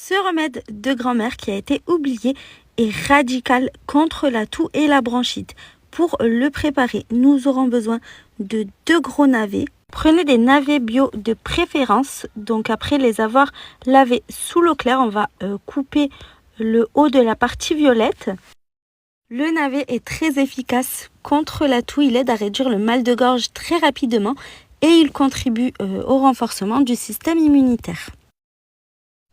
Ce remède de grand-mère qui a été oublié est radical contre la toux et la bronchite. Pour le préparer, nous aurons besoin de 2 gros navets. Prenez des navets bio de préférence. Donc après les avoir lavés sous l'eau claire, on va couper le haut de la partie violette. Le navet est très efficace contre la toux. Il aide à réduire le mal de gorge très rapidement et il contribue au renforcement du système immunitaire.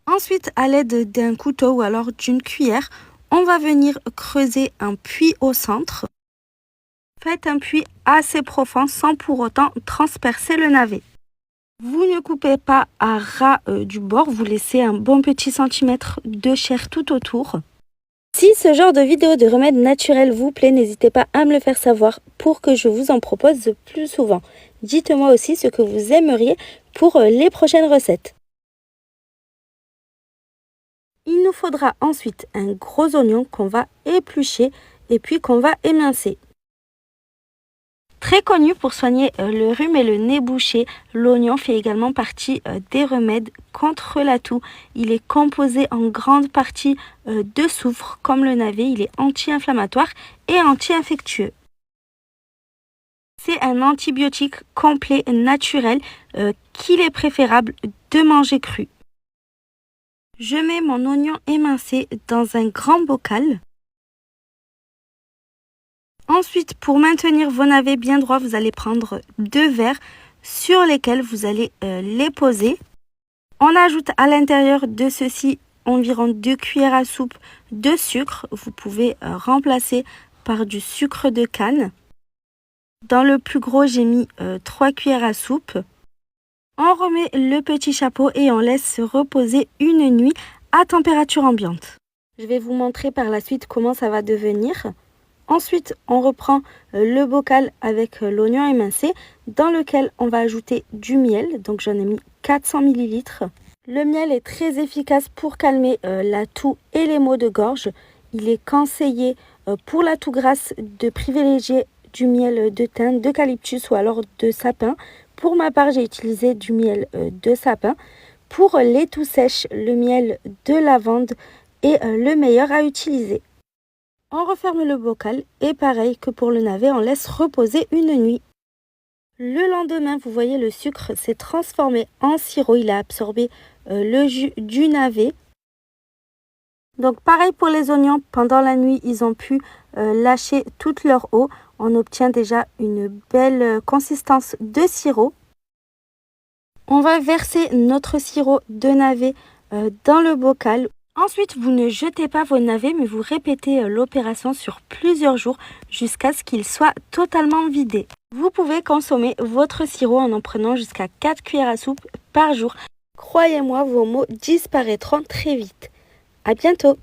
Ensuite, à l'aide d'un couteau ou alors d'une cuillère, on va venir creuser un puits au centre. Faites un puits assez profond sans pour autant transpercer le navet. Vous ne coupez pas à ras du bord, vous laissez un bon petit centimètre de chair tout autour. Si ce genre de vidéo de remède naturel vous plaît, n'hésitez pas à me le faire savoir pour que je vous en propose plus souvent. Dites-moi aussi ce que vous aimeriez pour les prochaines recettes. Il nous faudra ensuite un gros oignon qu'on va éplucher et puis qu'on va émincer. Très connu pour soigner le rhume et le nez bouché, l'oignon fait également partie des remèdes contre la toux. Il est composé en grande partie de soufre, comme le navet. Il est anti-inflammatoire et anti-infectieux. C'est un antibiotique complet naturel qu'il est préférable de manger cru. Je mets mon oignon émincé dans un grand bocal. Ensuite, pour maintenir vos navets bien droits, vous allez prendre 2 verres sur lesquels vous allez les poser. On ajoute à l'intérieur de ceux-ci environ 2 cuillères à soupe de sucre. Vous pouvez remplacer par du sucre de canne. Dans le plus gros, j'ai mis 3 cuillères à soupe. On remet le petit chapeau et on laisse reposer une nuit à température ambiante. Je vais vous montrer par la suite comment ça va devenir. Ensuite, on reprend le bocal avec l'oignon émincé dans lequel on va ajouter du miel. Donc j'en ai mis 400 ml. Le miel est très efficace pour calmer la toux et les maux de gorge. Il est conseillé pour la toux grasse de privilégier du miel de thym, d'eucalyptus ou alors de sapin. Pour ma part, j'ai utilisé du miel de sapin. Pour les toux sèches, le miel de lavande est le meilleur à utiliser. On referme le bocal et pareil que pour le navet, on laisse reposer une nuit. Le lendemain, vous voyez, le sucre s'est transformé en sirop. Il a absorbé le jus du navet. Donc pareil pour les oignons, pendant la nuit, ils ont pu lâcher toute leur eau. On obtient déjà une belle consistance de sirop. On va verser notre sirop de navet dans le bocal. Ensuite, vous ne jetez pas vos navets, mais vous répétez l'opération sur plusieurs jours jusqu'à ce qu'il soit totalement vidé. Vous pouvez consommer votre sirop en prenant jusqu'à 4 cuillères à soupe par jour. Croyez-moi, vos maux disparaîtront très vite. À bientôt!